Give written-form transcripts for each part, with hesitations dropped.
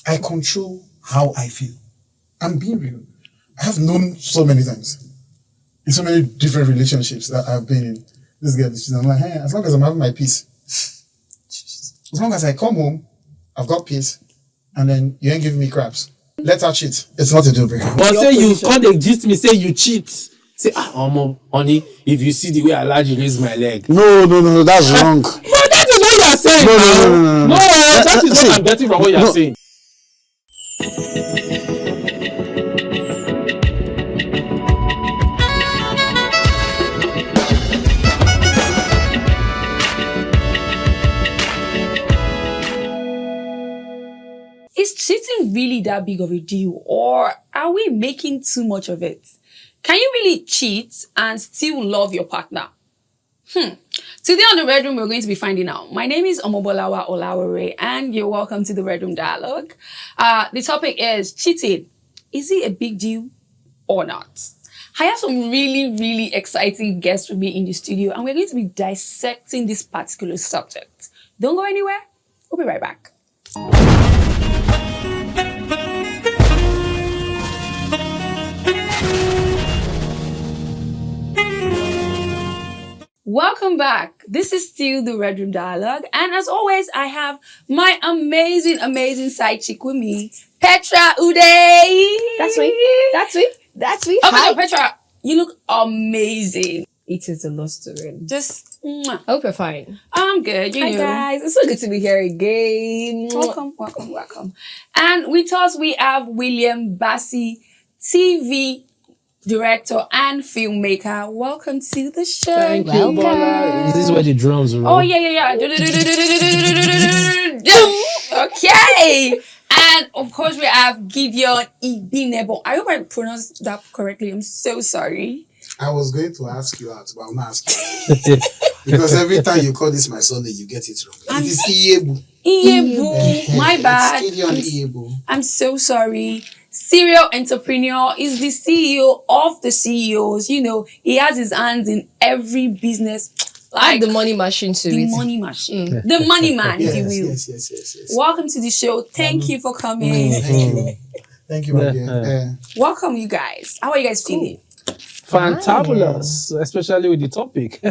I control how I feel. I'm being real. I have known so many times in so many different relationships that I've been in. This girl, I'm like, hey, as long as I'm having my peace, as long as I come home, I've got peace, and then you ain't giving me craps. Let her cheat. It's not a deal breaker. But say you can't exist me, say you cheat. Say, honey, if you see the way I like you raise my leg. No, that's wrong. But that is what you are saying. No. That is what I'm getting from what you are saying. Is cheating really that big of a deal, or are we making too much of it? Can you really cheat and still love your partner? Today on the Red Room, we're going to be finding out. My name is Omobolawa, olawore, and you're welcome to the Red Room Dialogue. The topic is cheating. Is it a big deal or not? I have some really exciting guests with me in the studio, and we're going to be dissecting this particular subject. Don't go anywhere. We'll be right back. Welcome back. This is still the Red Room Dialogue. And as always, I have my amazing side chick with me, Petra, udeh. That's me. Oh my Hi. God, Petra, you look amazing. It is a lost story. Just, I hope you're fine. I'm good. Hi guys, it's so good to be here again. Welcome. And with us, we have William Bassey, TV director and filmmaker. Welcome to the show. Thank you, Bola. Is this where the drums roll? Oh, yeah. Okay. And of course, we have Gideon Iyiedu. I hope I pronounced that correctly. I'm so sorry. I was going to ask you out, but I'm not asking you. Because every time you call this my Sunday, you get it wrong. It is Iyiedu. My bad. It's Gideon Iyiedu. I'm so sorry. Serial entrepreneur is the CEO of the CEOs. You know, he has his hands in every business. Like the money machine to the it. money machine. The money man, if you will. Yes. Welcome to the show. Thank you for coming. Thank you, my dear. Welcome, you guys. How are you guys feeling? Fantabulous, especially with the topic.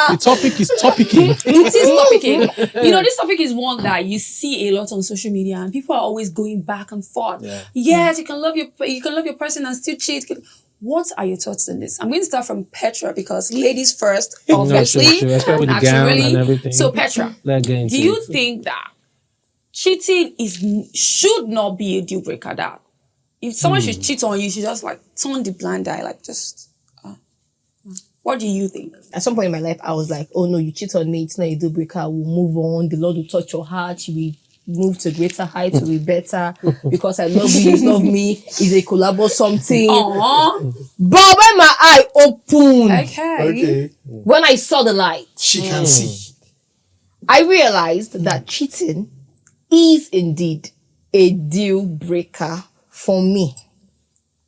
The topic is topicking. It is topicking. You know, this topic is one that you see a lot on social media, and people are always going back and forth. Yeah. Yes, you can love your person and still cheat. What are your thoughts on this? I'm going to start from Petra because ladies first, obviously. Sure. With the gown and everything. So Petra, do you think that cheating should not be a deal breaker? That if someone should cheat on you, you should just like turn the blind eye, like just. What do you think? At some point in my life, I was like, oh no, you cheat on me, it's not a deal breaker, we'll move on, the Lord will touch your heart, you will move to greater heights, to be better, because I love you love me, is a collabo something. Aww. But when my eye opened, okay. When I saw the light, She can see. I realized that cheating is indeed a deal breaker for me.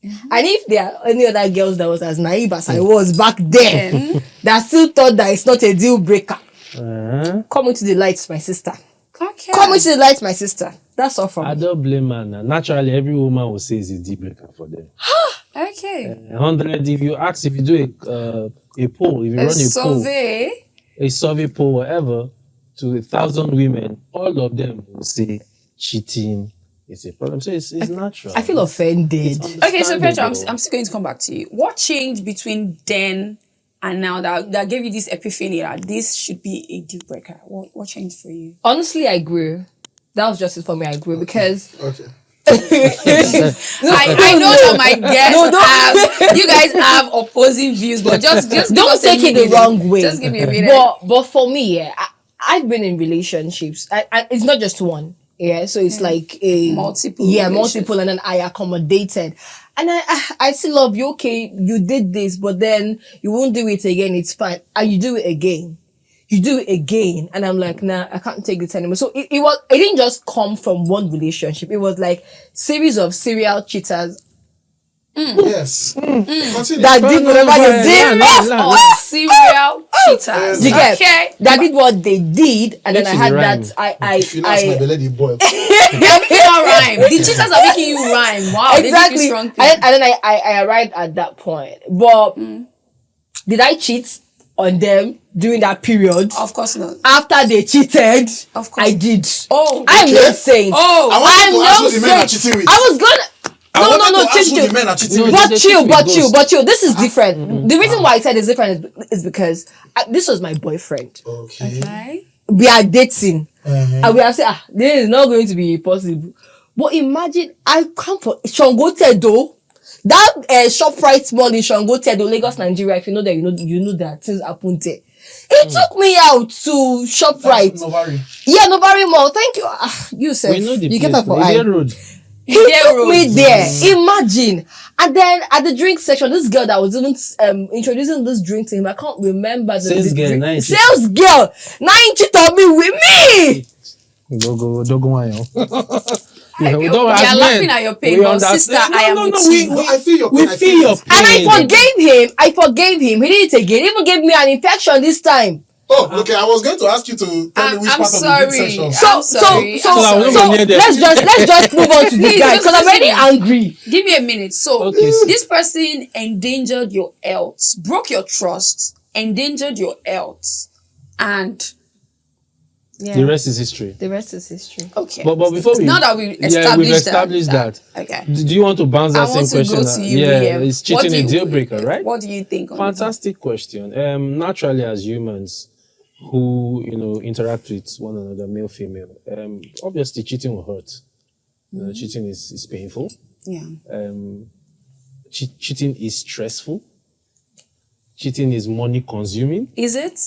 And if there are any other girls that was as naive as I was back then, that still thought that it's not a deal breaker, come into the light, my sister. Okay. Come into the light, my sister. That's all from me. I don't blame her. Naturally, every woman will say it's a deal breaker for them. Okay. 100. If you do a poll, if you run a survey poll, whatever, to 1,000 women, all of them will say cheating. It's a problem. So it's natural. I feel offended. Okay, so Petra, I'm still going to come back to you. What changed between then and now that gave you this epiphany that this should be a deal breaker? What changed for you? Honestly, I grew. That was just it for me. I grew because. Okay. I know that my guests you guys have opposing views, but just don't take it the wrong way. Just give me a minute. But for me, yeah, I've been in relationships. It's not just one. Yeah, so it's like a multiple, and then I accommodated, and I still love you. Okay, you did this, but then you won't do it again. It's fine, and you do it again, and I'm like, nah, I can't take this anymore. So it didn't just come from one relationship. It was like series of serial cheaters Yes. Continue. That did whatever they did. All serial cheaters. You get Okay. that did what they did, and then I had Rhyme. that. If you know my belly, they boil. You're making her rhyme. The cheaters are making you rhyme. Wow. They make you Exactly. strong And then I arrived at that point. But did I cheat on them during that period? Of course not. After they cheated, Of course. I did. Oh. I'm not saying. Oh. I want to ask who the men are cheating with. I was gonna. I wanted No, to ask who chill. the men are cheating No, with. But they chill, cheat but with chill, ghosts. but chill. This is different. The reason why I said it's different is because this was my boyfriend. Okay. We are dating, and we are saying, this is not going to be possible. But imagine I come from Shango Tedo, that ShopRite mall in Shango Tedo, Lagos, Nigeria. If you know that, you know that things happen there. He took me out to ShopRite. Yeah, Nobari Mall. Thank you. You said We know the you place. get that for Idea eye. Road. He took me there. Imagine. And then at the drink section, this girl that was even introducing this drink to him, I can't remember the Sales girl, drink. 9 Sales girl, 9 on me with me. Dogo. Yeah, we You're don't ask laughing men. at your pain, We but understand. sister, I am with you. I feel your We pain. feel your And I pain. forgave him. He did it again. He even gave me an infection this time. Oh, okay. I was going to ask you to tell me which I'm part sorry. of the drink section. I'm sorry. So I'm sorry. let's just move on to this Please, guy just because I'm already listen. angry. Give me a minute. So, Okay, so- this person endangered your health, broke your trust, endangered your health, and Yeah. The rest is history. The rest is history. okay. But before we now that we we've established established that. Okay. Do you want to bounce I that want same to question? go to you, Yeah, William. is What cheating do a you- deal breaker, right? What do you think on Fantastic question. Naturally, as humans who interact with one another, male, female, obviously cheating will hurt. Cheating is painful. that? Yeah. Cheating is stressful. Cheating is money consuming. Is it?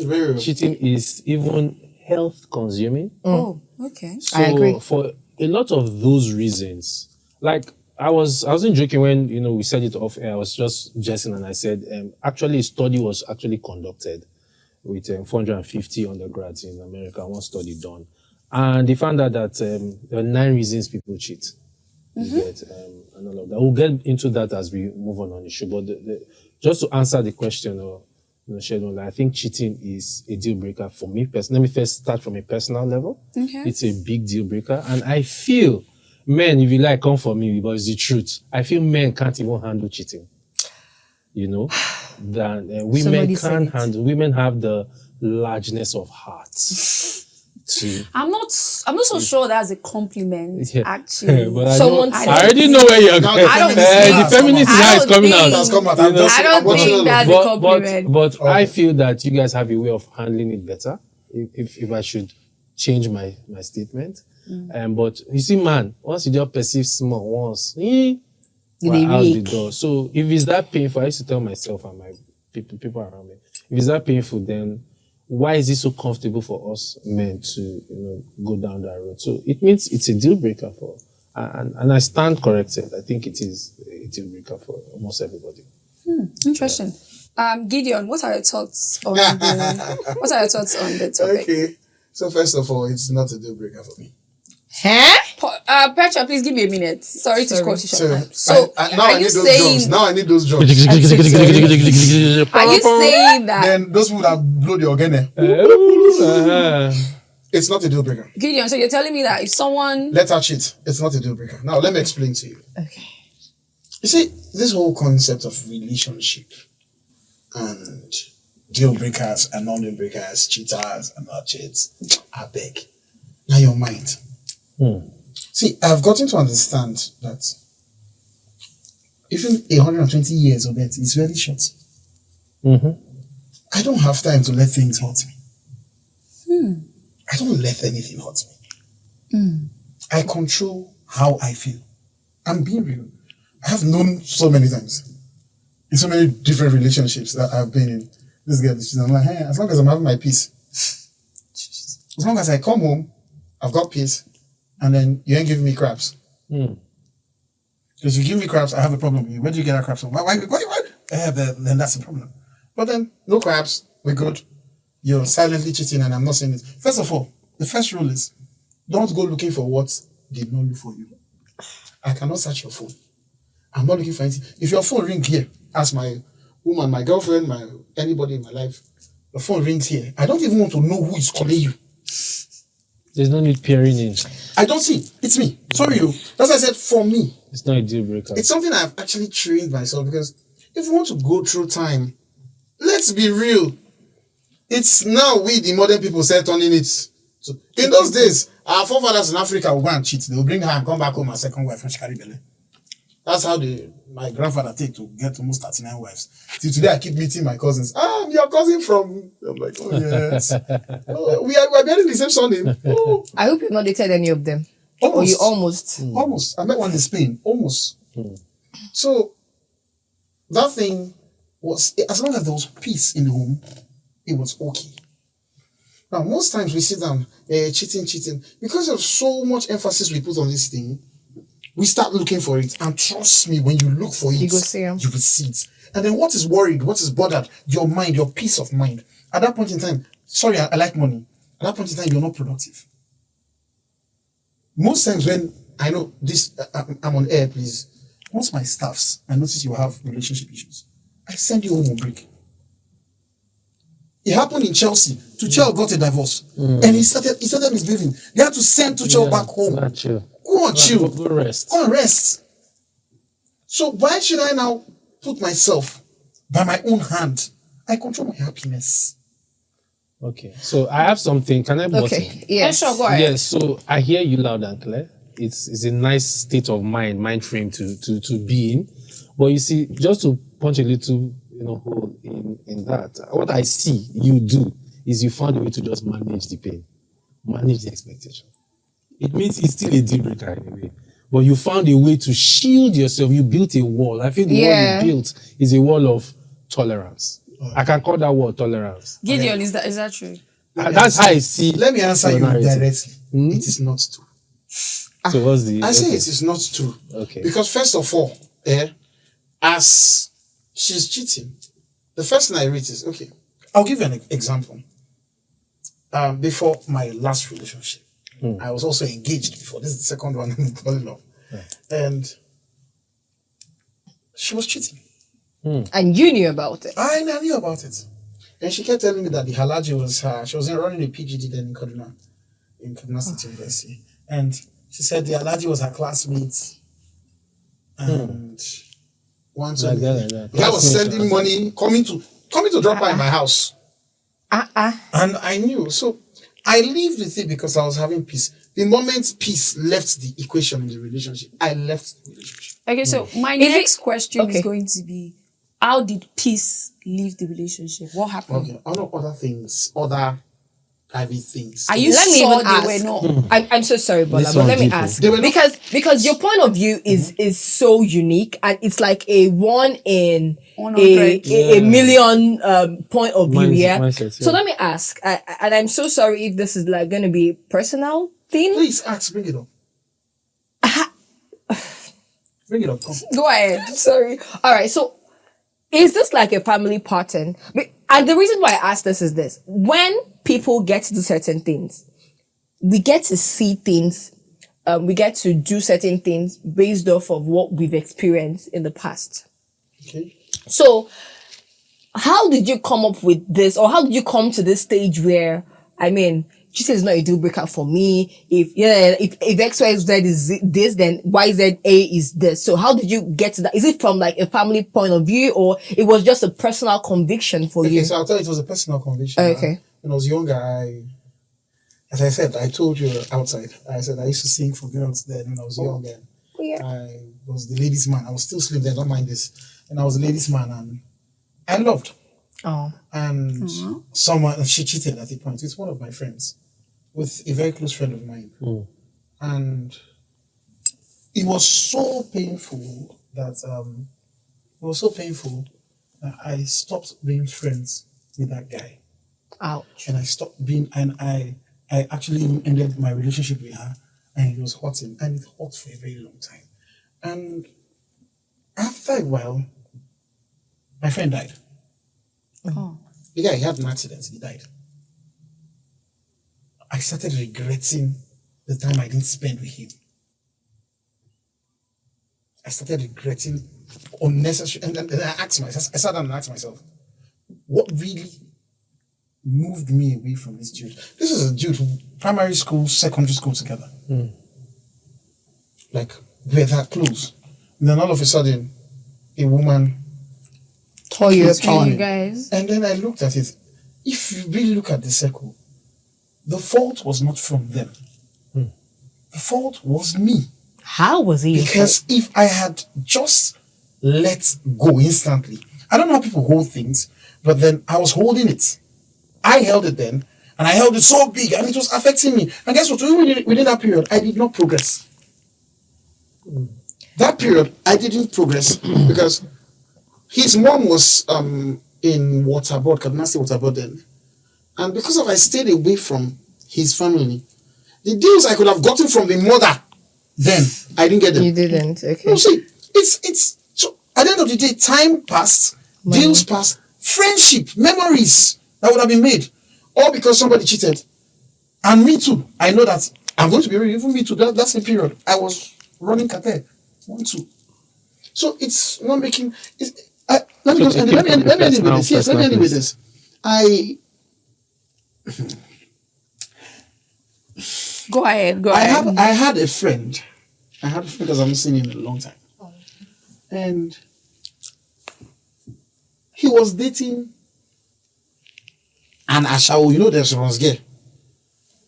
Very well. Cheating is even health consuming. Oh, okay. So I agree. for a lot of those reasons, like I wasn't joking when we said it off air. I was just jesting and I said actually a study was actually conducted with 450 undergrads in America. One study done, and they found out that there are 9 reasons people cheat. You get, and all of that. We'll get into that as we move on the show. But just to answer the question, Sheldon, I think cheating is a deal breaker for me. Let me first start from a personal level. Okay. It's a big deal breaker, and I feel men, if you like, come for me, but it's the truth. I feel men can't even handle cheating. That women Somebody said can't it. handle. Women have the largeness of heart. I'm not so sure that's a compliment, Yeah. actually. But Someone I said- already know where you're Now going. the I don't feminist The feminist I is don't coming think- out. It has come out. I'm I don't think that's a compliment. But Okay. I feel that you guys have a way of handling it better. If I should change my statement, but you see, man, once you just perceive small once, They out the rake. door. So if it's that painful, I used to tell myself and my people around me, if it's that painful, then why is it so comfortable for us men to go down that road? So it means it's a deal breaker for, and I stand corrected. I think it is a deal breaker for almost everybody. Interesting. Gideon, what are your thoughts on the topic? Okay. So first of all, it's not a deal breaker for me. Huh? Petra, please give me a minute. Sorry to cut you short. So now are I need you those saying drugs. Now I need those drugs. are you saying that Then those people that blow the organ, it's not a deal breaker. Gideon? So you're telling me that if someone Let her cheat. It's not a deal breaker. Now let me explain to you. Okay. You see, this whole concept of relationship and deal breakers and non-deal breakers, cheaters and not cheats, I beg. Now your mind. See, I've gotten to understand that even 120 years of it is very short. I don't have time to let things hurt me. I don't let anything hurt me. I control how I feel. I'm being real. I have known so many times in so many different relationships that I've been in. This girl, I'm like, hey, as long as I'm having my peace, as long as I come home, I've got peace, and then you ain't giving me craps. Because you give me craps, I have a problem with you. Where do you get that craps from? Why? Then that's the problem. But then, no craps, we're good. You're silently cheating and I'm not saying it. First of all, the first rule is, don't go looking for what did not look for you. I cannot search your phone. I'm not looking for anything. If your phone rings here, as my woman, my girlfriend, anybody in my life, the phone rings here. I don't even want to know who is calling you. There's no need peering in. I don't see. It's me. Sorry, you. That's why I said for me. It's not a deal breaker. It's something I've actually trained myself because if you want to go through time, let's be real. It's now we, the modern people, start turning it. So in those days, our forefathers in Africa will go and cheat. They will bring her and come back home as second wife when she carry belly. That's how my grandfather take to get almost 39 wives. Till today, I keep meeting my cousins. I'm your cousin from. I'm like, oh yes. We are bearing the same surname. Oh. I hope you've not dated any of them. Almost. Or you almost. Almost. I met one in Spain. Almost. So that thing was, as long as there was peace in the home, it was okay. Now, most times we sit down, cheating. Because of so much emphasis we put on this thing, we start looking for it. And trust me, when you look for it, You go see 'em. you will see it. And then what is worried, what is bothered? Your mind, your peace of mind. At that point in time, sorry, I like money. At that point in time, you're not productive. Most times when I know this, I'm on air, please. Most my staffs, I notice you have relationship issues. I send you home on break. It happened in Chelsea. Tuchel got a divorce. And he started misbehaving. They had to send Tuchel back home. Not chill. Go on, chill. Go rest. Go and rest. So why should I now put myself by my own hand? I control my happiness. Okay. So I have something. Can I butt in? Okay. Yes. Sure, go ahead. Yes, so I hear you loud and clear. It's a nice state of mind frame to be in. But you see, just to punch a little hole in that, what I see you do is you found a way to just manage the pain, manage the expectation. It means it's still a deal breaker anyway. But you found a way to shield yourself. You built a wall. I think the wall you built is a wall of tolerance. I can call that wall tolerance. Gideon, is that true? That's how I see. Let me answer you narrative. directly. It is not true. So what's the? I say it is not true. Okay. Because first of all, as she's cheating, the first thing I read is, okay, I'll give you an example. Before my last relationship, I was also engaged before. This is the second one I'm calling love. And she was cheating. And you knew about it. I knew about it. And she kept telling me that the halaji was her. She was running a PGD then in Kaduna State University. And she said the halaji was her classmate. And once Like that. the guy was sending money, coming to drop her in my house. And I knew. So I lived with it because I was having peace. The moment peace left the equation in the relationship, I left the relationship. Okay, so my next question is going to be, how did peace leave the relationship? What happened? Okay, other things, other private things. Are you Let me sure even they ask. were not? I'm so sorry, Bola, This but one let me deep, ask. They were not- Because your point of view is so unique and it's like a 1 in 100. a million point of view, Mindset, So let me ask, and I'm so sorry if this is like going to be a personal thing. Please ask, bring it up. Bring it up, come. Go ahead. Sorry. All right. So is this like a family pattern? And the reason why I ask this is this. When people get to do certain things, we get to see things, we get to do certain things based off of what we've experienced in the past. Okay. So how did you come up with this, or how did you come to this stage where, cheating is not a deal breaker for me. If X, Y, Z is this, then Y, Z, A is this. So how did you get to that? Is it from like a family point of view, or it was just a personal conviction for you? Okay, so I'll tell you, it was a personal conviction. Okay. When I was younger, as I said, I told you outside, I said I used to sing for girls then when I was young. And Yeah. I was the ladies' man. I was still slim then, don't mind this. And I was the ladies' man, and I loved. Oh. And someone, she cheated at a point. It's one of my friends, with a very close friend of mine. And it was so painful that I stopped being friends with that guy. Ouch. And I stopped being, and I actually ended my relationship with her, and it was hurting, and it hurt for a very long time. And after a while, my friend died. Oh. The guy, he had an accident, he died. I started regretting the time I didn't spend with him. I started regretting unnecessary. And then I asked myself, I sat down and asked myself, what really moved me away from this dude? This is a dude who primary school, secondary school together. Like, we're that close. And then all of a sudden, a woman Tore you hits apart. me. You guys. And then I looked at it. If you really look at the circle, the fault was not from them. The fault was me. How was he? Because if I had just let go instantly, I don't know how people hold things, but then I was holding it. I held it then, and I held it so big, and it was affecting me. And guess what? Within that period, I did not progress. That period, I didn't progress because his mom was in Waterboard, Kaduna State Waterboard then. And because of I stayed away from his family, the deals I could have gotten from the mother, then I didn't get them. You didn't. Okay. You see, it's so at the end of the day, time passed, deals passed, friendship, memories that would have been made, all because somebody cheated. And me too. I know that I'm going to be real, even me too. That's the period. I was running cartel. 1, 2. So it's not making. Let me end with this. Yes, let me end with this. Go ahead. I had a friend because I haven't seen him in a long time. And he was dating an Ashawo. You know there's Rosge.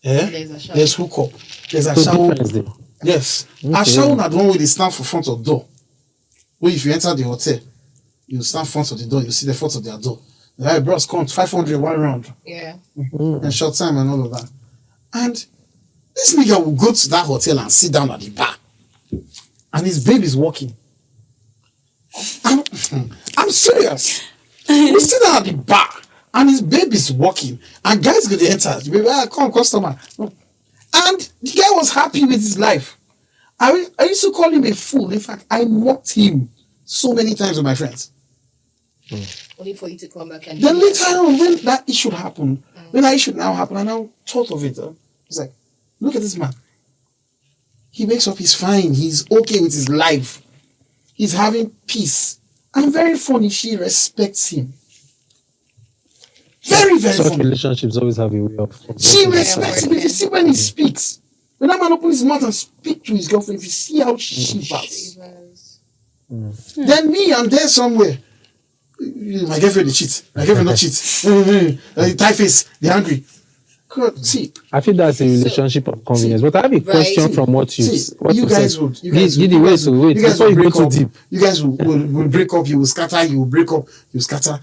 Yeah? There's hookup. There's Ashawo. Yes. Okay. Ashawo na the one where they stand for front of door. Where if you enter the hotel, you stand front of the door, you see the front of their door. The guy bros come 500 one round. Yeah. And short time and all of that. And this nigga will go to that hotel and sit down at the bar. And his babe is walking. I'm serious. We sit down at the bar and his babe is walking. And guys go to enter. The baby, come, customer. And the guy was happy with his life. I used to call him a fool. In fact, I mocked him so many times with my friends. Only for you to come back and. Then later on, when that issue happened, when that issue now happened, I now thought of it. It's like, look at this man. He wakes up, he's fine, he's okay with his life. He's having peace. And very funny, she respects him. Very, very Such funny. relationships always have a way of. She respects him. If you see when he speaks, when that man opens his mouth and speaks to his girlfriend, if you see how she shivers. Then me, I'm there somewhere. My girlfriend they cheat. My girlfriend not cheat. Tie face, they're angry. God, see. I feel that's a relationship of convenience. But I have a question from what you You guys would wait before you go too deep. You guys will break up, you will scatter, you will break up, you will scatter.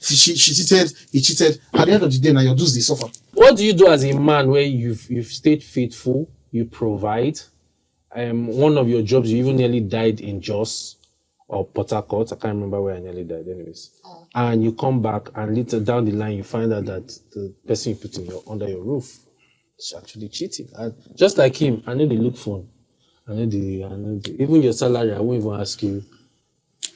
She cheated, he cheated. At the end of the day, now your dudes they suffer. What do you do as a man where you've stayed faithful, you provide? One of your jobs, you even nearly died in Jos or Port Harcourt. I can't remember where I nearly died anyways. And you come back and later down the line, you find out that the person you put under your roof is actually cheating. And just like him, I know they look phone. I know even your salary, I won't even ask you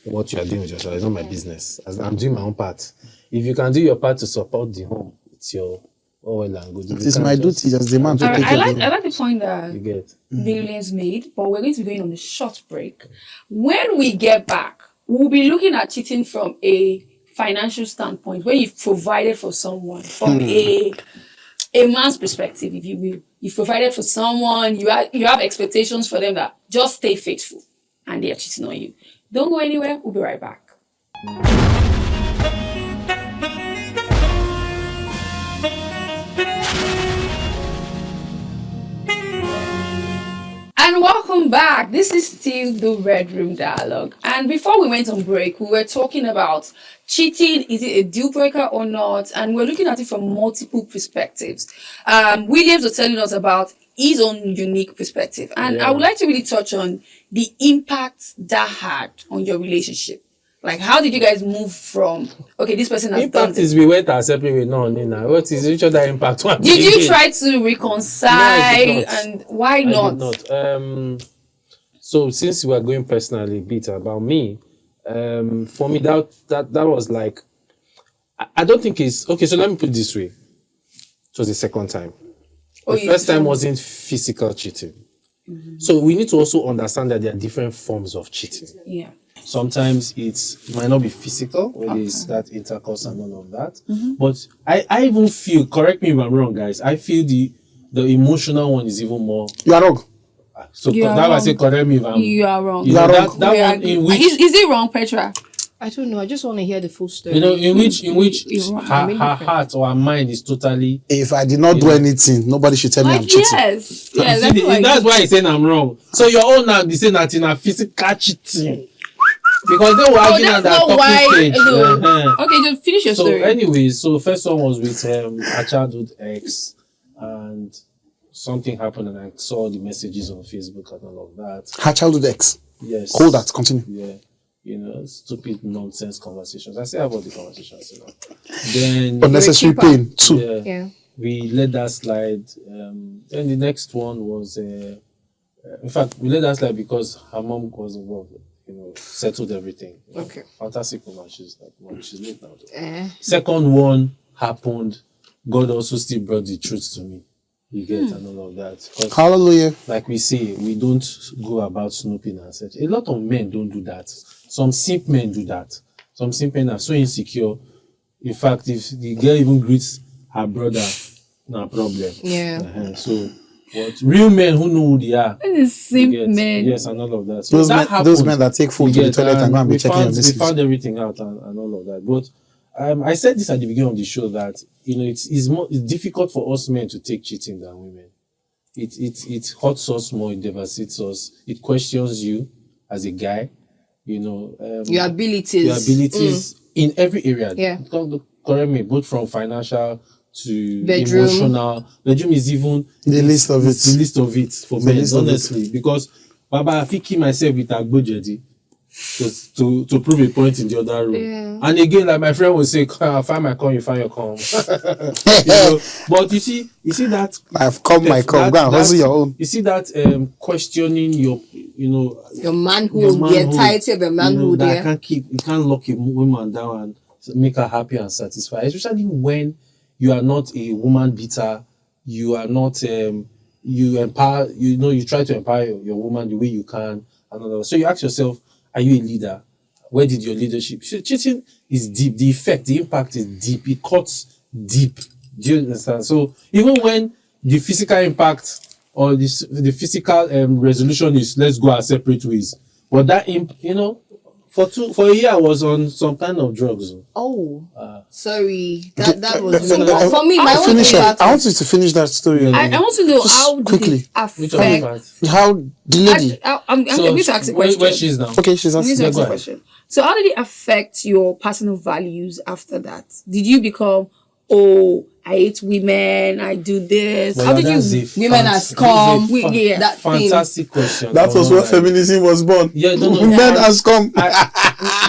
what you are doing with your salary. It's not my business. As I'm doing my own part. If you can do your part to support the home, it's your well and good. It is my duty as the man to take I care of like the point that You get. Williams made, but we're going to be going on a short break. When we get back, we'll be looking at cheating from a financial standpoint, where you've provided for someone, from a man's perspective, if you will. You've provided for someone, you have expectations for them that just stay faithful, and they are cheating on you. Don't go anywhere, we'll be right back. And welcome back. This is still the Red Room Dialogue. And before we went on break, we were talking about cheating. Is it a deal breaker or not? And we're looking at it from multiple perspectives. Williams was telling us about his own unique perspective. And I would like to really touch on the impact that had on your relationship. Like, how did you guys move from, okay, this person has done Impact this. is we went our separate way. No. What is each other impact? Did you try to reconcile, and why not? I did not. So since we are going personally, a bit about me, for me that was like, I don't think it's okay. So let me put it this way: it was the second time. The first time wasn't physical cheating; So we need to also understand that there are different forms of cheating. Yeah. Sometimes it might not be physical, where there's that intercourse and all of that. But I even feel, correct me if I'm wrong, guys, I feel the emotional one is even more. You are wrong. So You are that I wrong. say correct me if I'm. You are wrong. You know, You are wrong. that We one agree. in which Is it wrong, Petra? I don't know. I just want to hear the full story. you know in which You're wrong. her heart or her mind is totally. If I did not do anything, nobody should tell me I'm Like, cheating. yes. Yes. I See, feel like that's why he's saying I'm wrong. So your own now be saying that in a physical cheating. Because they were arguing at that's that not why. talking stage. No. Okay, just finish your So story. anyways, so first one was with a childhood ex, and something happened, and I saw the messages on Facebook and all of that. Her childhood ex. Yes. Hold that. Continue. Yeah. You know, stupid nonsense conversations. I say about the conversations, you know. Then Unnecessary keeper. pain. Too. yeah, Yeah. we let that slide. Then the next one was, in fact, we let that slide because her mom was involved. You know, settled everything. You know. Okay. Fantastic woman. She's like, mom, she's late now. Eh. Second one happened. God also still brought the truth to me. You get and all of that. 'Cause Hallelujah. like we say, we don't go about snooping and such. A lot of men don't do that. Some simp men do that. Some simp men are so insecure. In fact, if the girl even greets her brother, no problem. Yeah. So, but real men who know who they are, This is you simp get, men. yes, and all of that. So Those that men, happened. those men that take food You to the get, toilet and go and be we checking your found, we messages. found everything out and all of that. But I said this at the beginning of the show that it's difficult for us men to take cheating than women. It hurts us more, it devastates us, it questions you as a guy, you know. Your abilities. In every area. Yeah. Correct me, both from financial to Bedroom. emotional. Bedroom is even The least of it. it's the least of it for The men, least of it. honestly. Because Baba, I fit kill myself with Agbojedi to prove a point in the other room. Yeah. And again, like my friend would say, I find my comb, you find your comb. You know? But you see that I've come my come. Go and hustle your own. you see that questioning your Your manhood. your The manhood, entirety of your manhood. that Yeah. you can't lock a woman down and make her happy and satisfied, especially when you are not a woman beater, you are not you empower, you try to empower your woman the way you can and all that. So you ask yourself, are you a leader? Where did your leadership? Cheating is deep. The effect, the impact is deep. It cuts deep. Do you understand? So even when the physical impact or the physical resolution is let's go our separate ways, but that for a year I was on some kind of drugs. Oh, sorry. That was for me. I My own finish it. impact. I want you to finish that story. I want to know Just how did quickly. it affect. How the lady? I'm going to ask a question. Where she is now? Okay, she's I'm going to asking. ask go a ahead. question. So how did it affect your personal values after that? Did you become, oh, I hate women, I do this? Well, how did that's you? a Women has come. Yeah. That thing. Fantastic question. That was Oh, where feminism was born. Yeah, no. Men has come.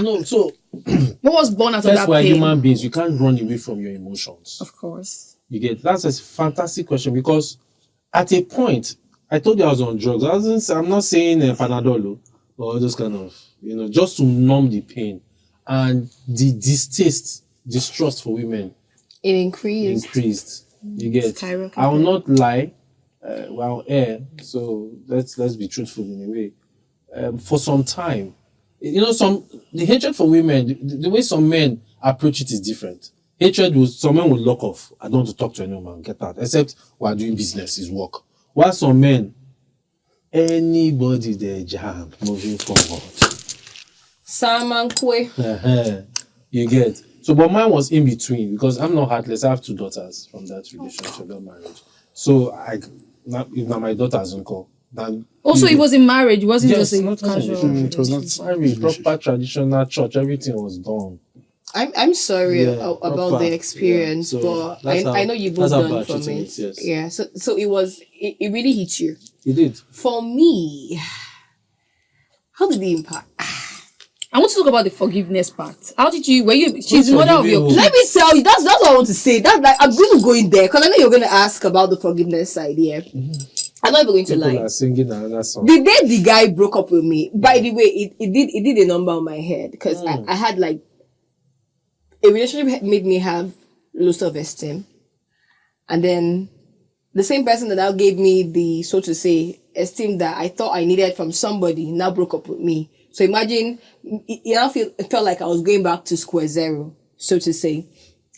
No, so What was born out of first that we're pain? human beings. You can't run away from your emotions. Of course. You get that's a fantastic question because at a point I told you I was on drugs. I'm not saying Panadol or those kind of just to numb the pain and the distrust for women It increased. You get. Skyrocketed. I will not lie. Well, so let's be truthful in a way. For some time, the hatred for women, the way some men approach it is different. Some men will lock off. I don't want to talk to any woman, get out. Except while doing business, is work. While some men, anybody they jam moving forward. Salmon Kwe. You get. So, but mine was in between because I'm not heartless. I have 2 daughters from that relationship, that marriage. So if my daughter's uncle. Also, it was in marriage. It wasn't Yes, just a not casual. It was not. marriage, proper traditional church. Everything was done. I'm sorry Yeah, about proper. the experience, Yeah, so but that's I know you both that's how learned bad from cheating it. is, yes. Yeah, so it really hit you. It did. For me, how did the impact? I want to talk about the forgiveness part. How did you? She's the mother of your forgiving Let me tell you, that's what I want to say. That's like I'm going to go in there because I know you're going to ask about the forgiveness side. Yeah, I'm not even going to People lie. are singing another song. The day the guy broke up with me, by the way, it did a number on my head because I had like a relationship made me have low self-esteem, and then the same person that now gave me the, so to say, esteem that I thought I needed from somebody now broke up with me. So imagine, it felt like I was going back to square zero, so to say.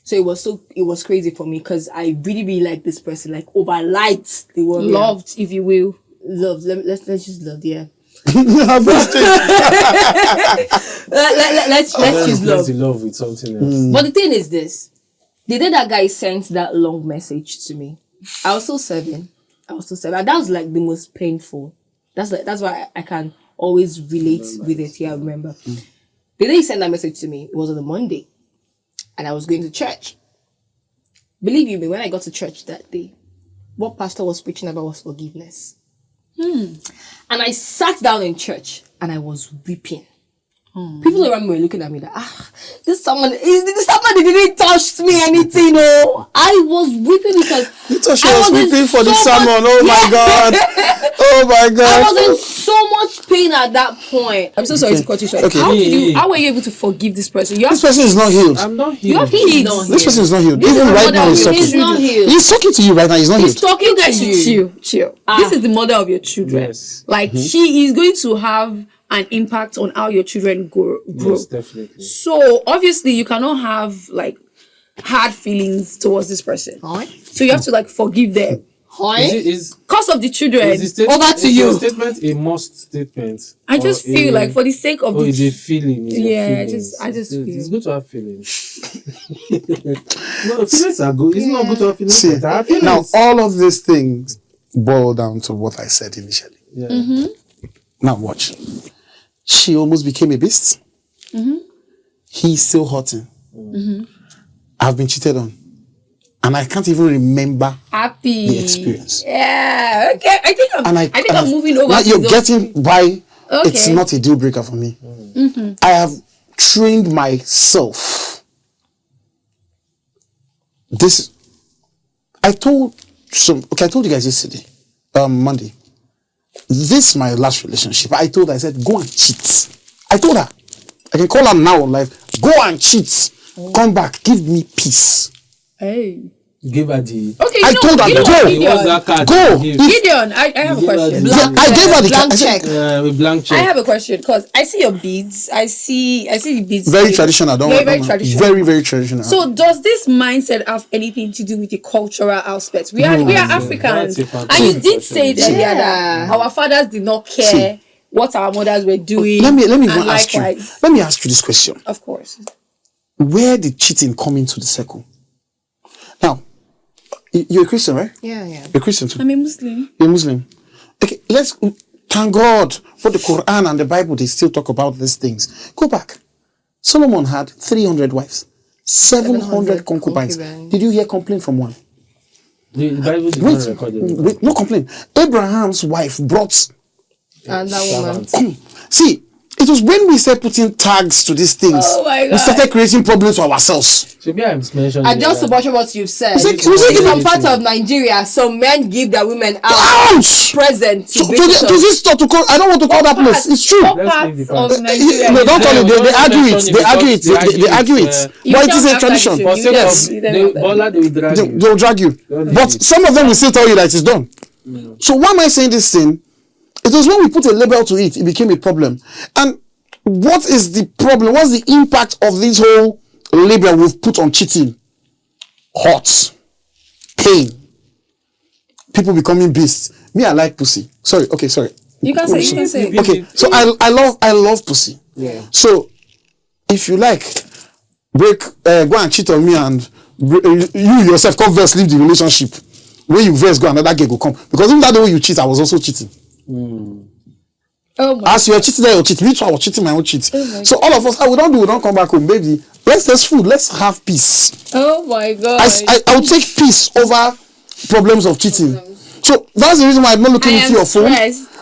So it was crazy for me because I really, really liked this person, like overliked the word. Loved, if you will. Loved. Let's just love, yeah. let's choose love. Love with something else. But the thing is this. The day that guy sent that long message to me, I was still 7. And that was like the most painful. That's why I can always relate with it. Yeah, I remember. The day he sent that message to me, it was on a Monday. And I was going to church. Believe you me, when I got to church that day, what pastor was preaching about was forgiveness. And I sat down in church and I was weeping. People around me were looking at me like, this someone didn't touch me anything, no. I was weeping because I was weeping for the sermon. Oh my God. Oh my God. I was in so much pain at that point. I'm so sorry to cut you short. Okay. How were you able to forgive this person? This person is not healed. I'm not You healed. have kids. This person is not healed. This Even is right the now, mother he's of your talking. children. He's not healed. He's talking to you right now. He's not He's healed. talking to you. Chill. This is the mother of your children. Yes. Like, she is going to have an impact on how your children grow. Yes, definitely. So, obviously, you cannot have, like, hard feelings towards this person. So, you have to, like, forgive them. Because of the children. Over to you. Is the statement a must statement? I just feel like, for the sake of the... It's a feeling. I just feel. It's good to have feelings. No, feelings are good. It's not good to have feelings. See, but I have feelings. now all of these things boil down to what I said initially. Yeah. Now watch. She almost became a beast. He's still hurting. I've been cheated on. And I can't even remember the experience. Yeah. Okay. I think I'm moving over. Now to you're those getting two. why it's not a deal breaker for me. I have trained myself. I told you guys yesterday, Monday. This is my last relationship. I said, go and cheat. I told her. I can call her now on live. Go and cheat. Come back. Give me peace. Hey. Give her the... Okay, I told her, go. Gideon, I have a question. I gave her the blank check. With blank check. I have a question because I see your beads. I see the beads. Very traditional. Very traditional. Very, very traditional. So does this mindset have anything to do with the cultural aspect? We are Africans, and you did say earlier that our fathers did not care what our mothers were doing. Let me ask you. Let me ask you this question. Of course. Where did cheating come into the circle? Now, you're a Christian, right? Yeah. You're a Christian too. I'm a Muslim. You're a Muslim. Okay, let's thank God for the Quran and the Bible. They still talk about these things. Go back. Solomon had 300 wives, 700 concubines. Did you hear complaint from one? The Bible did not record it. Wait, no complaint. Abraham's wife brought. And that woman. See, it was when we started putting tags to these things. Oh my God. We started creating problems for ourselves. And just to watch what you've said. In some parts of Nigeria, some men give their women out Ouch! presents. To this stop to call. I don't want to call that place. It's true. Parts of Nigeria. No, don't call it. They argue it. They argue it. But it is a tradition. Yes. They'll drag you. But some of them will still tell you that it's done. So why am I saying this thing? It was when we put a label to it, it became a problem. And what is the problem? What's the impact of this whole label we've put on cheating? Hurt, pain, people becoming beasts. Me, I like pussy. Sorry. You can say. Okay, so I love pussy. Yeah. So if you like, go and cheat on me and you yourself come first leave the relationship. When you first go, another girl will come. Because even that the way you cheat, I was also cheating. Oh my As you are cheating, you're cheating. Me too, I was cheating my own cheat. So all of us, we don't come back home, baby. Let's test food. Let's have peace. Oh my God. I will take peace over problems of cheating. So that's the reason why I'm not looking into your phone.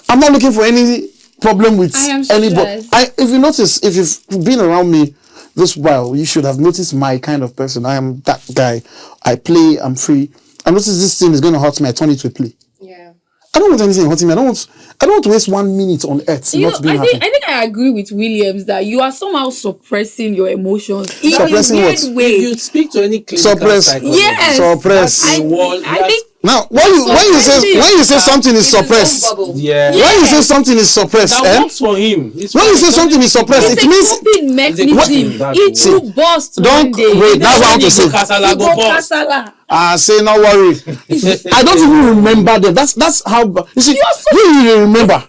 I'm not looking for any problem with anybody. If you notice, if you've been around me this while, you should have noticed my kind of person. I am that guy. I play. I'm free. I notice this thing is going to hurt me. I turn it to a play. Yeah. I don't want anything hurting me. I don't want to waste 1 minute on earth not being happy. I think I agree with Williams that you are somehow suppressing your emotions in Suppressing a weird what? way. If you speak to any clinical Suppress. psychologist, Yes. Suppress. I think Now, when you say something is suppressed, Yeah. when you say something is suppressed, That works for him. when you say something is suppressed, It's it a means coping mechanism. It will burst don't one day. wait. That's what I want to say. Kasala You go go bust. kasala. Say no worry. I don't even remember them. That's how you see. You remember.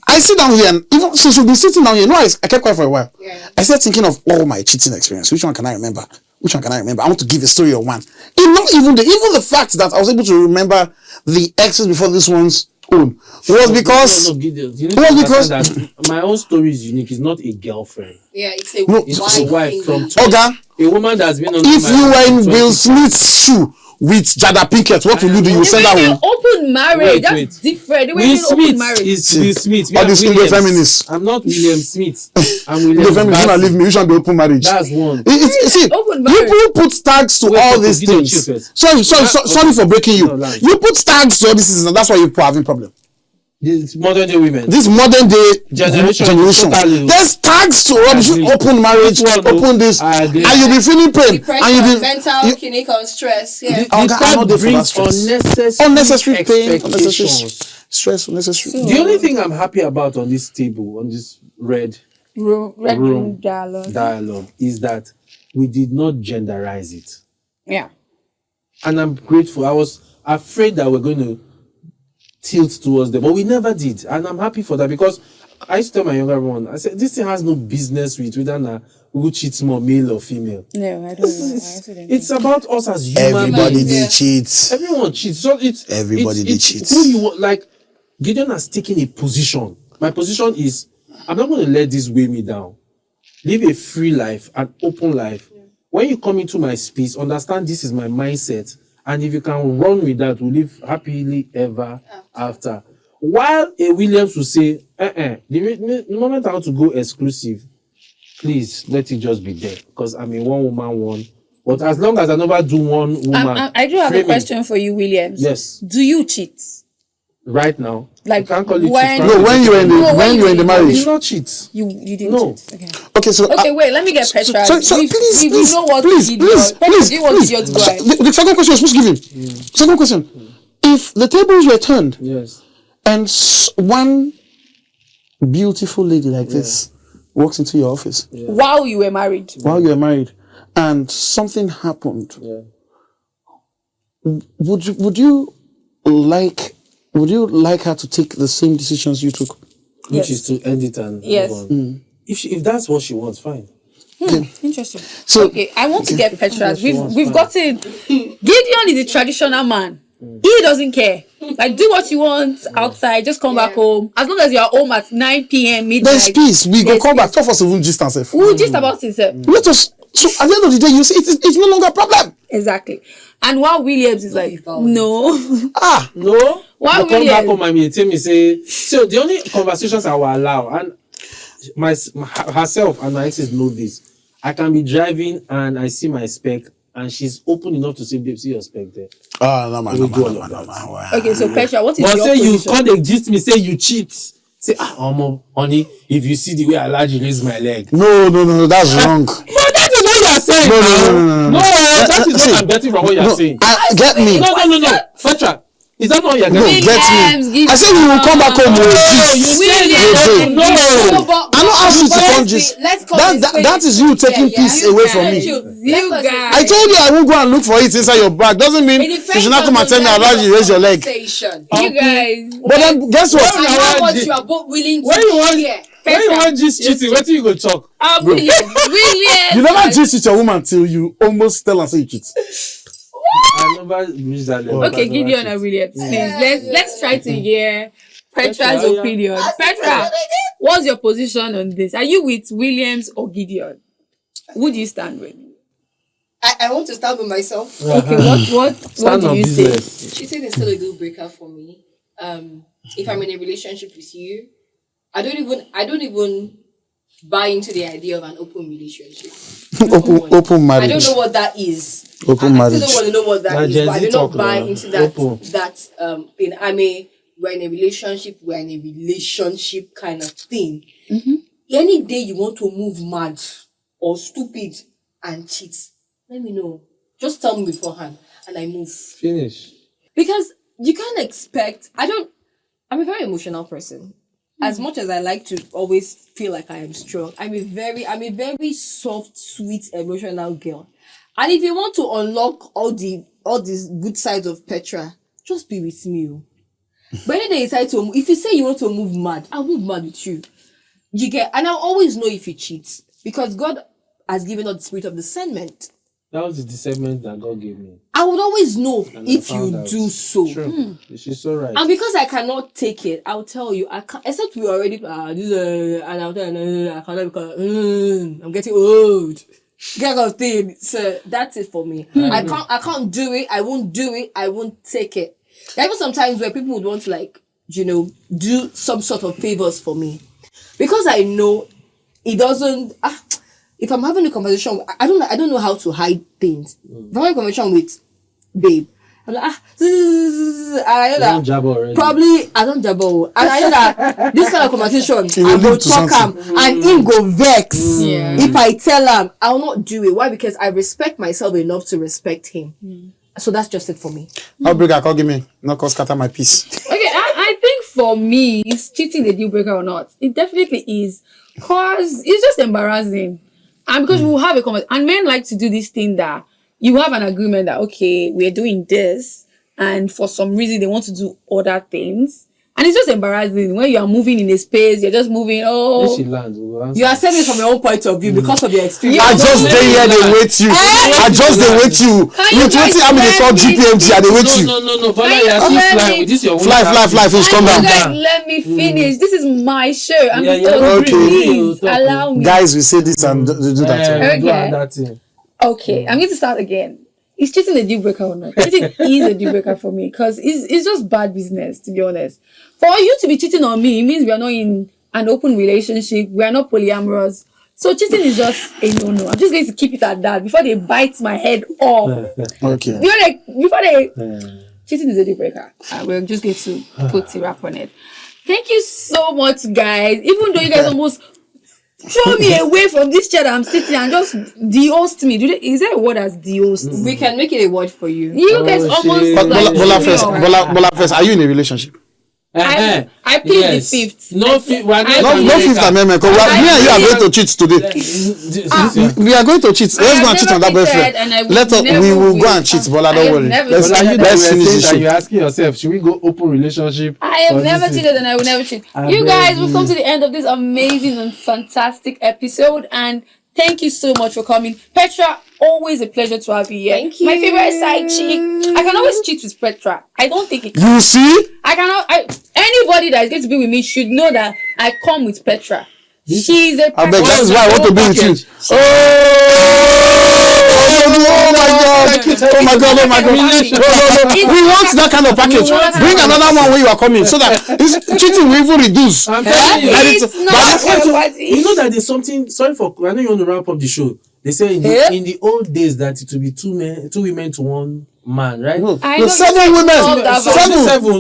I sit down here and even since we've been sitting down here, I kept quiet for a while. Yeah. I started thinking of all my cheating experience. Which one can I remember? Which one can I remember? I want to give a story of one. Not even the fact that I was able to remember the exes before this one's own was because No, Gideon, you need to understand that my own story is unique. It's not a girlfriend. Yeah, it's a It's a wife from Oga. a woman that's been on. If you were in Will Smith's shoe with Jada Pinkett, what will you do? You send her home. Open marriage. That's different. They were Will in open Smith marriage. is Will Smith. All these English feminists. I'm not William Smith. I'm The William feminists gonna leave me. You should be open marriage. That's one. See, Open marriage. you put tags to all okay, these you don't things. chill first. Sorry for breaking you. No, lie. You put tags to all these things, and that's why you're having problem. These modern day women. This modern day Generation. Totally. There's tags to rubbish, Agree. open marriage, This one, open this, I and agree. you'll be feeling pain, Depression, and you'll be mental, clinical stress. Yeah. The I'm tag not there for that brings stress. unnecessary pain, unnecessary expectations. stress, unnecessary. The only thing I'm happy about on this table, on this red Room dialogue. is that we did not genderize it. Yeah. And I'm grateful. I was afraid that we're going to tilt towards them, but we never did. And I'm happy for that because I used to tell my younger one, I said, this thing has no business with whether who cheats more, male or female. No, I don't know. It's about us as human Everybody beings. did cheat. Everyone cheats. So Everybody did it's cheat. Who you want, like Gideon has taken a position. My position is I'm not going to let this weigh me down. Live a free life, an open life. When you come into my space, understand this is my mindset. And if you can run with that, we'll live happily ever after. While a Williams will say, the moment I want to go exclusive, please let it just be there. Because I'm a one woman one. But as long as I never do one woman. I do have a framing. question for you, Williams. Yes. Do you cheat? Right now. Like you can't call it when- cheat. No, when you were in the You marriage. did not cheat. You didn't No. cheat. Okay. Okay, so Okay, wait, let me get Petra. please, know what please, he did. please, Petra, please, do you want please. your to go ahead? The second question you're supposed to give him. Second question. If the tables were turned Yes. and one beautiful lady like this walks into your office While you were married. while you're married and something happened, Yeah. would you like her to take the same decisions you took? Which Yes. is to end it and Yes. move on. If that's what she wants, fine. Interesting. So Okay, I want to get Petra. She wants We've fine. gotten Gideon is a traditional man. He doesn't care. Like, do what you want outside. Just come back home. As long as you are home at 9 p.m. midnight. there's peace. We go there's come back. peace. Talk for civil distance. We'll just about it. Let us. So at the end of the day, you see, it's no longer a problem. Exactly. And while Williams is like, no. No. Why I'll come Williams? back home and maintain me say. So the only conversations I will allow, and herself and my exes know this. I can be driving and I see my spec, and she's open enough to say, "Babe, see your spec there." No, We do all of that. Okay, so Petra, what is But your say you position? can't exist me, say you cheat. Say, honey, if you see the way I large raise my leg. No, that's wrong. But that is what you are saying. No. That is See, what I'm getting from what you are saying. Get me. No. Petra, is that not what you're No, getting? get Williams, me. I said you will come back home with Williams. No. I don't ask you to come gist. Let's call this That is you taking peace away from me. You guys. I told you I won't go and look for it inside your bag. Doesn't mean you should not come and tell me how you raise your leg. You guys. But then guess what? And how much you are both willing to When you want, share. when you want this cheating, what do you go talk? Williams. You never gist with your woman till you almost tell her say you cheat. I never reached that level. Okay, Gideon and Williams, please let's try to hear Petra's Petra, yeah. opinion. Petra, what's your position on this? Are you with Williams or Gideon? Who do you stand with? I want to start with myself. Okay, what Stand do on you say? business. Cheating is still a deal breaker for me. If I'm in a relationship with you, I don't even buy into the idea of an open relationship. Open I marriage. don't know what that is. Open I marriage. still don't want to know what that Nah, is, Gen but I Z do not talk buy now. into that. Open. We're in a relationship kind of thing. Any day you want to move mad or stupid and cheat, let me know. Just tell me beforehand and I move. Finish. Because you can't expect. I'm a very emotional person. As much as I like to always feel like I am strong, I'm a very soft, sweet, emotional girl. And if you want to unlock all these good sides of Petra, just be with me. But when they decide to, if you say you want to move mad, I'll move mad with you. And I'll always know if you cheat, because God has given us the spirit of discernment. That was the discernment that God gave me. I would always know if you do so. True. She's so right. And because I cannot take it, I'll tell you, I can't, except we already, and I'll tell you, I cannot because I'm getting old. That kind of thing. So that's it for me. I can't do it. I won't do it. I won't take it. There are even sometimes where people would want to do some sort of favors for me. Because I know it doesn't, if I'm having a conversation, I don't know how to hide things. If I'm having a conversation with babe, I'm like, I know that. Jabber already. Probably, I don't jabber. And I know that this kind of conversation, I go talk him and him go vex. Yeah. If I tell him, I'll not do it. Why? Because I respect myself enough to respect him. So that's just it for me. I'll break a call, give me, not cause scatter my peace. Okay, I think for me, is cheating a deal breaker or not? It definitely is. Because it's just embarrassing. And because we'll have a conversation. And men like to do this thing that you have an agreement that, okay, we're doing this. And for some reason, they want to do other things. And it's just embarrassing when you are moving in a space, you're just moving, If she lands, we'll answer. You are saying it from your own point of view because of your experience. I just stay here, they wait you. I just they wait you. You waiting, I'm in the call GPMG and they wait you. No. But you're still flying. This is your Fly, fish, come down. Let me finish. This is my show. I'm okay. Please allow me. Guys, we say this and do that. Okay. That thing. Okay, I'm going to start again. Is cheating a deal breaker or not? Cheating is a deal breaker for me because it's just bad business, to be honest. For you to be cheating on me, it means we are not in an open relationship. We are not polyamorous. So cheating is just a no-no. I'm just going to keep it at that before they bite my head off. Okay. Cheating is a deal breaker. We're just going to put a wrap on it. Thank you so much, guys. Even though you guys almost throw me away from this chair that I'm sitting and just de-host me. Is there a word as de-host? We can make it a word for you. You guys almost Bola first, are you in a relationship? I plead the fifth. No fifth. No Fifth Amendment. Because me and you are going to cheat today. We are going to cheat. Let's go and cheat on that boyfriend. We will go and cheat. Bola, don't worry. Let's finish the show. You're asking yourself, should we go open relationship? I have never cheated and I will never cheat. You guys, we've come to the end of this amazing and fantastic episode, and thank you so much for coming. Petra, always a pleasure to have you here. Thank you. My favorite side chick. I can always cheat with Petra. I don't think it. You see? Anybody that is going to be with me should know that I come with Petra. She's a. I bet that is why I want to be with you. Oh my God. No. We want that kind of package. Bring another one when you are coming so that cheating will even reduce. I'm telling you. It's not. You know that there's something. Sorry for. I know you want to wrap up the show. They say in the old days that it will be two women to one man, right? No, 7 women.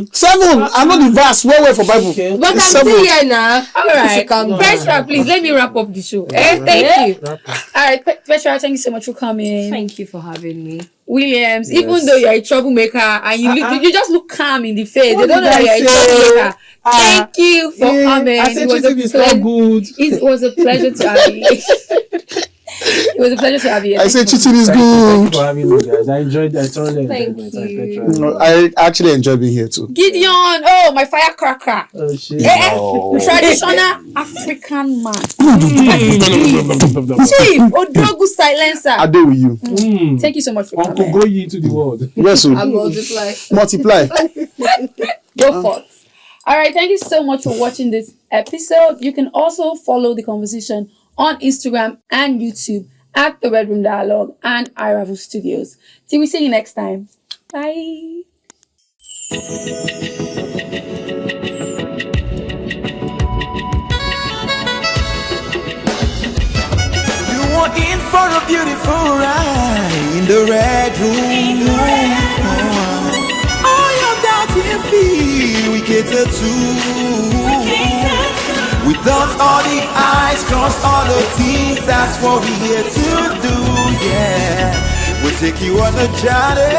7. I know the verse well for Bible. Okay. But I'm still here now. All right. Petra, please let me wrap up the show. Thank you. All right, Petra, thank you so much for coming. Thank you for having me. Williams, even though you're a troublemaker and you just look calm in the face, they don't know that you're a troublemaker. Thank you for coming. I said it was a pleasure to have you. It was a pleasure to have you. I say cheating is good. Thank you for having me, guys. I thoroughly enjoyed my time, Petra. No, I actually enjoy being here too. Gideon, my firecracker. Oh shit. Traditional African man. Chief Odrogu silencer. I do with you. Thank you so much for Uncle coming. go ye into the world. Yes, sir. I Multiply. Go forth. All right, thank you so much for watching this episode. You can also follow the conversation on Instagram and YouTube at The Red Room Dialogue and iRavel Studios. Till we see you next time. Bye. You are in for a beautiful ride in the red room. All your doubts and fear we cater to. We dot all the I's, cross all the T's, that's what we're here to do, yeah. We'll take you on a journey,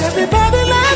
everybody like